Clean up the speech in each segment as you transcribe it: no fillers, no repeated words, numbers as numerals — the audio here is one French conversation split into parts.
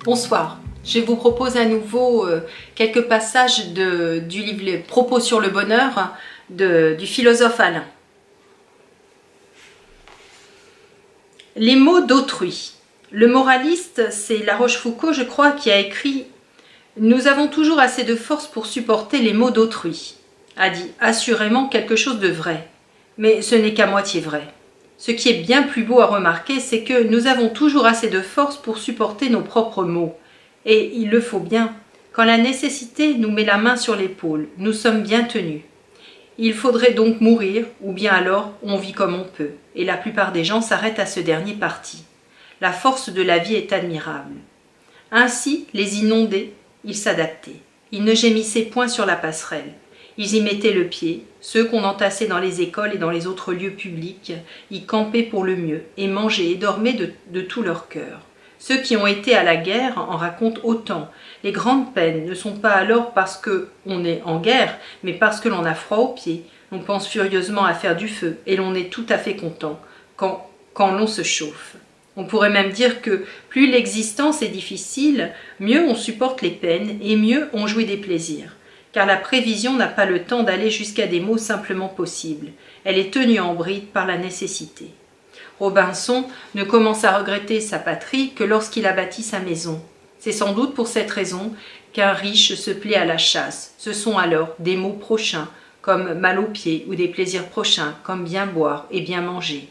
Bonsoir, je vous propose à nouveau quelques passages du livre Les Propos sur le bonheur du philosophe Alain. Les mots d'autrui. Le moraliste, c'est La Rochefoucauld, je crois, qui a écrit « Nous avons toujours assez de force pour supporter les mots d'autrui », a dit assurément quelque chose de vrai, mais ce n'est qu'à moitié vrai. Ce qui est bien plus beau à remarquer, c'est que nous avons toujours assez de force pour supporter nos propres maux. Et il le faut bien. Quand la nécessité nous met la main sur l'épaule, nous sommes bien tenus. Il faudrait donc mourir, ou bien alors on vit comme on peut. Et la plupart des gens s'arrêtent à ce dernier parti. La force de la vie est admirable. Ainsi, les inondés, ils s'adaptaient. Ils ne gémissaient point sur la passerelle. Ils y mettaient le pied, ceux qu'on entassait dans les écoles et dans les autres lieux publics, y campaient pour le mieux, et mangeaient et dormaient de tout leur cœur. Ceux qui ont été à la guerre en racontent autant. Les grandes peines ne sont pas alors parce qu'on est en guerre, mais parce que l'on a froid aux pieds. On pense furieusement à faire du feu, et l'on est tout à fait content quand l'on se chauffe. On pourrait même dire que plus l'existence est difficile, mieux on supporte les peines, et mieux on jouit des plaisirs. Car la prévision n'a pas le temps d'aller jusqu'à des mots simplement possibles. Elle est tenue en bride par la nécessité. Robinson ne commence à regretter sa patrie que lorsqu'il a bâti sa maison. C'est sans doute pour cette raison qu'un riche se plaît à la chasse. Ce sont alors des maux prochains, comme mal aux pieds, ou des plaisirs prochains, comme bien boire et bien manger.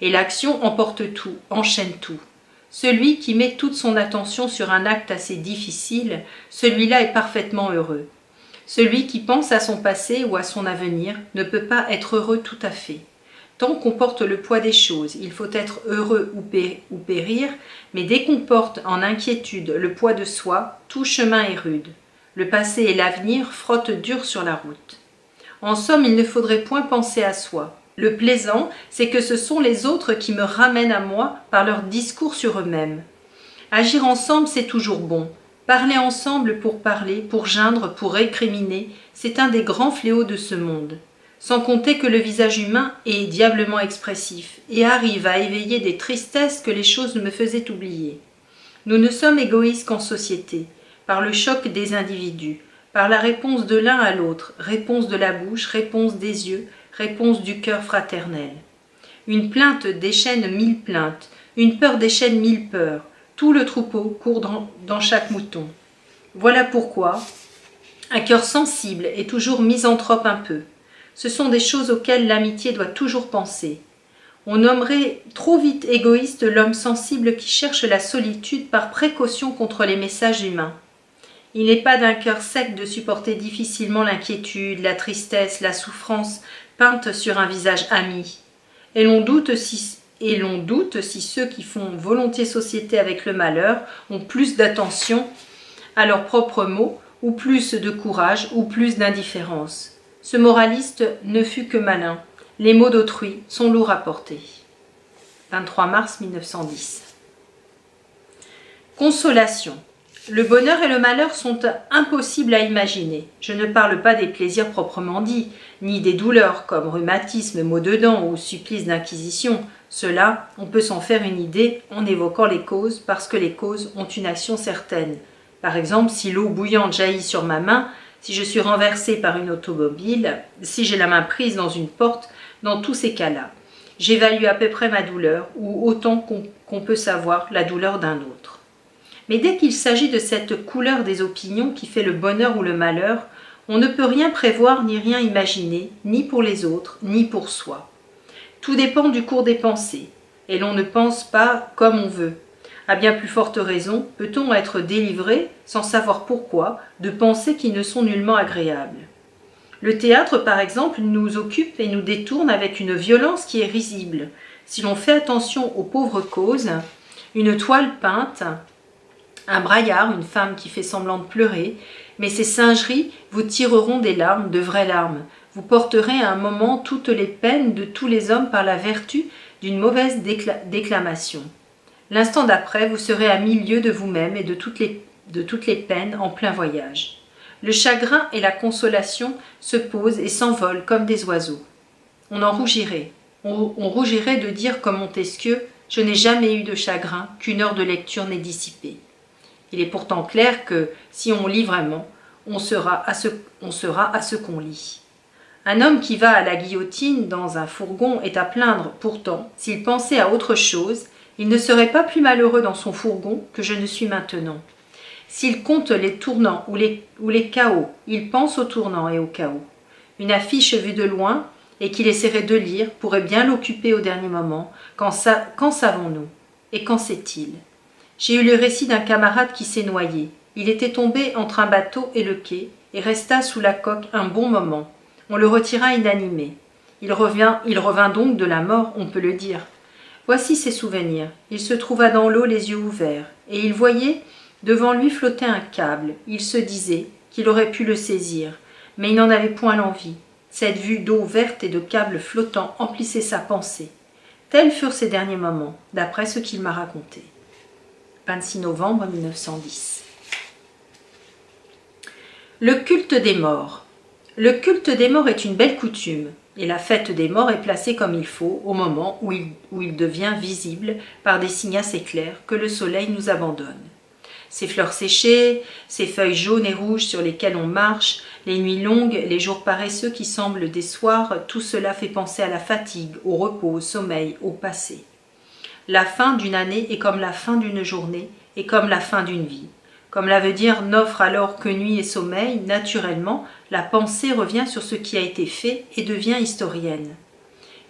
Et l'action emporte tout, enchaîne tout. Celui qui met toute son attention sur un acte assez difficile, celui-là est parfaitement heureux. Celui qui pense à son passé ou à son avenir ne peut pas être heureux tout à fait. Tant qu'on porte le poids des choses, il faut être heureux ou périr, mais dès qu'on porte en inquiétude le poids de soi, tout chemin est rude. Le passé et l'avenir frottent dur sur la route. En somme, il ne faudrait point penser à soi. Le plaisant, c'est que ce sont les autres qui me ramènent à moi par leur discours sur eux-mêmes. Agir ensemble, c'est toujours bon. Parler ensemble pour parler, pour geindre, pour récriminer, c'est un des grands fléaux de ce monde. Sans compter que le visage humain est diablement expressif et arrive à éveiller des tristesses que les choses me faisaient oublier. Nous ne sommes égoïstes qu'en société, par le choc des individus, par la réponse de l'un à l'autre, réponse de la bouche, réponse des yeux, réponse du cœur fraternel. Une plainte déchaîne 1000 plaintes, une peur déchaîne 1000 peurs. Tout le troupeau court dans chaque mouton. Voilà pourquoi un cœur sensible est toujours misanthrope un peu. Ce sont des choses auxquelles l'amitié doit toujours penser. On nommerait trop vite égoïste l'homme sensible qui cherche la solitude par précaution contre les messages humains. Il n'est pas d'un cœur sec de supporter difficilement l'inquiétude, la tristesse, la souffrance peinte sur un visage ami. Et l'on doute si ceux qui font volontiers société avec le malheur ont plus d'attention à leurs propres maux, ou plus de courage, ou plus d'indifférence. Ce moraliste ne fut que malin. Les mots d'autrui sont lourds à porter. 23 mars 1910. Consolation. Le bonheur et le malheur sont impossibles à imaginer. Je ne parle pas des plaisirs proprement dits, ni des douleurs comme rhumatisme, maux de dents ou supplice d'inquisition. Cela, on peut s'en faire une idée en évoquant les causes, parce que les causes ont une action certaine. Par exemple, si l'eau bouillante jaillit sur ma main, si je suis renversée par une automobile, si j'ai la main prise dans une porte, dans tous ces cas-là, j'évalue à peu près ma douleur, ou autant qu'on peut savoir la douleur d'un autre. Mais dès qu'il s'agit de cette couleur des opinions qui fait le bonheur ou le malheur, on ne peut rien prévoir ni rien imaginer, ni pour les autres, ni pour soi. Tout dépend du cours des pensées, et l'on ne pense pas comme on veut. À bien plus forte raison, peut-on être délivré, sans savoir pourquoi, de pensées qui ne sont nullement agréables. Le théâtre, par exemple, nous occupe et nous détourne avec une violence qui est risible. Si l'on fait attention aux pauvres causes, une toile peinte, un braillard, une femme qui fait semblant de pleurer, mais ces singeries vous tireront des larmes, de vraies larmes. Vous porterez à un moment toutes les peines de tous les hommes par la vertu d'une mauvaise déclamation. L'instant d'après, vous serez à 1000 lieues de vous-même et de toutes les peines en plein voyage. Le chagrin et la consolation se posent et s'envolent comme des oiseaux. On en rougirait. On rougirait de dire comme Montesquieu « Je n'ai jamais eu de chagrin qu'une heure de lecture n'ait dissipé ». Il est pourtant clair que, si on lit vraiment, on sera à ce qu'on lit. Un homme qui va à la guillotine dans un fourgon est à plaindre. Pourtant, s'il pensait à autre chose, il ne serait pas plus malheureux dans son fourgon que je ne suis maintenant. S'il compte les tournants ou les chaos, il pense aux tournants et aux chaos. Une affiche vue de loin et qu'il essaierait de lire pourrait bien l'occuper au dernier moment. Qu'en savons-nous? Et qu'en sait-il? J'ai eu le récit d'un camarade qui s'est noyé. Il était tombé entre un bateau et le quai et resta sous la coque un bon moment. On le retira inanimé. Il revint donc de la mort, on peut le dire. Voici ses souvenirs. Il se trouva dans l'eau les yeux ouverts, et il voyait devant lui flotter un câble. Il se disait qu'il aurait pu le saisir, mais il n'en avait point l'envie. Cette vue d'eau verte et de câble flottant emplissait sa pensée. Tels furent ses derniers moments, d'après ce qu'il m'a raconté. 26 novembre 1910. Le culte des morts. Le culte des morts est une belle coutume, et la fête des morts est placée comme il faut au moment où il devient visible par des signes assez clairs que le soleil nous abandonne. Ces fleurs séchées, ces feuilles jaunes et rouges sur lesquelles on marche, les nuits longues, les jours paresseux qui semblent des soirs, tout cela fait penser à la fatigue, au repos, au sommeil, au passé. La fin d'une année est comme la fin d'une journée et comme la fin d'une vie. Comme l'avenir n'offre alors que nuit et sommeil, naturellement, la pensée revient sur ce qui a été fait et devient historienne.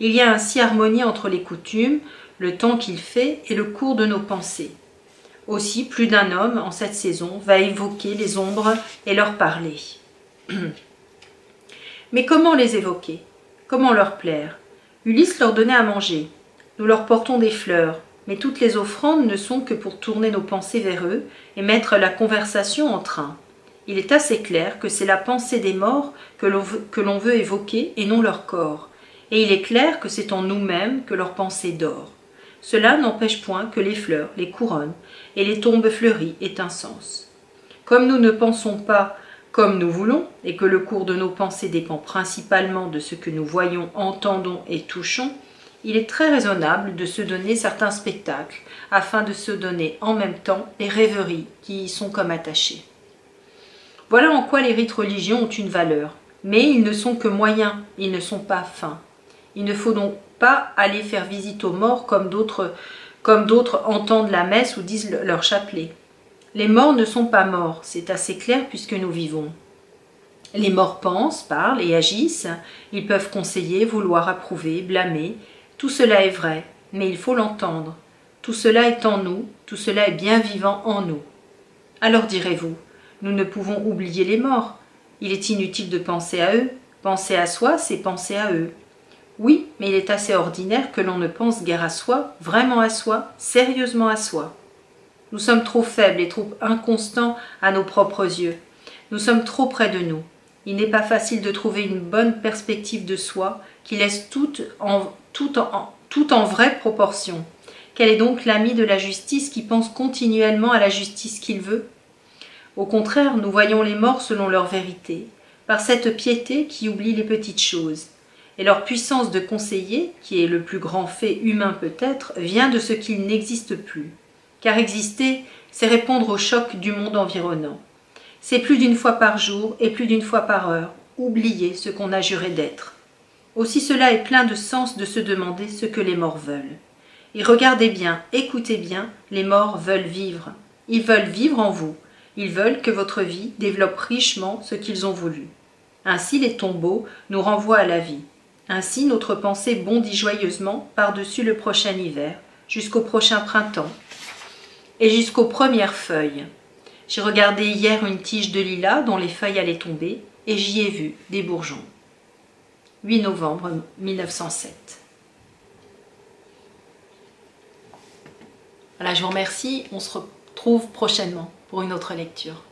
Il y a ainsi harmonie entre les coutumes, le temps qu'il fait et le cours de nos pensées. Aussi, plus d'un homme, en cette saison, va évoquer les ombres et leur parler. Mais comment les évoquer? Comment leur plaire? Ulysse leur donnait à manger. Nous leur portons des fleurs, mais toutes les offrandes ne sont que pour tourner nos pensées vers eux et mettre la conversation en train. Il est assez clair que c'est la pensée des morts que l'on veut évoquer et non leur corps, et il est clair que c'est en nous-mêmes que leur pensée dort. Cela n'empêche point que les fleurs, les couronnes et les tombes fleuries aient un sens. Comme nous ne pensons pas comme nous voulons, et que le cours de nos pensées dépend principalement de ce que nous voyons, entendons et touchons, il est très raisonnable de se donner certains spectacles, afin de se donner en même temps les rêveries qui y sont comme attachées. Voilà en quoi les rites religieux ont une valeur, mais ils ne sont que moyens, ils ne sont pas fins. Il ne faut donc pas aller faire visite aux morts comme d'autres entendent la messe ou disent leur chapelet. Les morts ne sont pas morts, c'est assez clair puisque nous vivons. Les morts pensent, parlent et agissent, ils peuvent conseiller, vouloir approuver, blâmer. Tout cela est vrai, mais il faut l'entendre. Tout cela est en nous, tout cela est bien vivant en nous. Alors direz-vous, nous ne pouvons oublier les morts. Il est inutile de penser à eux. Penser à soi, c'est penser à eux. Oui, mais il est assez ordinaire que l'on ne pense guère à soi, vraiment à soi, sérieusement à soi. Nous sommes trop faibles et trop inconstants à nos propres yeux. Nous sommes trop près de nous. Il n'est pas facile de trouver une bonne perspective de soi qui laisse tout en vraie proportion. Quel est donc l'ami de la justice qui pense continuellement à la justice qu'il veut? Au contraire, nous voyons les morts selon leur vérité, par cette piété qui oublie les petites choses. Et leur puissance de conseiller, qui est le plus grand fait humain peut-être, vient de ce qu'il n'existe plus. Car exister, c'est répondre au choc du monde environnant. C'est plus d'une fois par jour et plus d'une fois par heure, oublier ce qu'on a juré d'être. Aussi cela est plein de sens de se demander ce que les morts veulent. Et regardez bien, écoutez bien, les morts veulent vivre. Ils veulent vivre en vous. Ils veulent que votre vie développe richement ce qu'ils ont voulu. Ainsi les tombeaux nous renvoient à la vie. Ainsi notre pensée bondit joyeusement par-dessus le prochain hiver, jusqu'au prochain printemps, et jusqu'aux premières feuilles. J'ai regardé hier une tige de lilas dont les feuilles allaient tomber, et j'y ai vu des bourgeons. 8 novembre 1907. Voilà, je vous remercie. On se retrouve prochainement pour une autre lecture.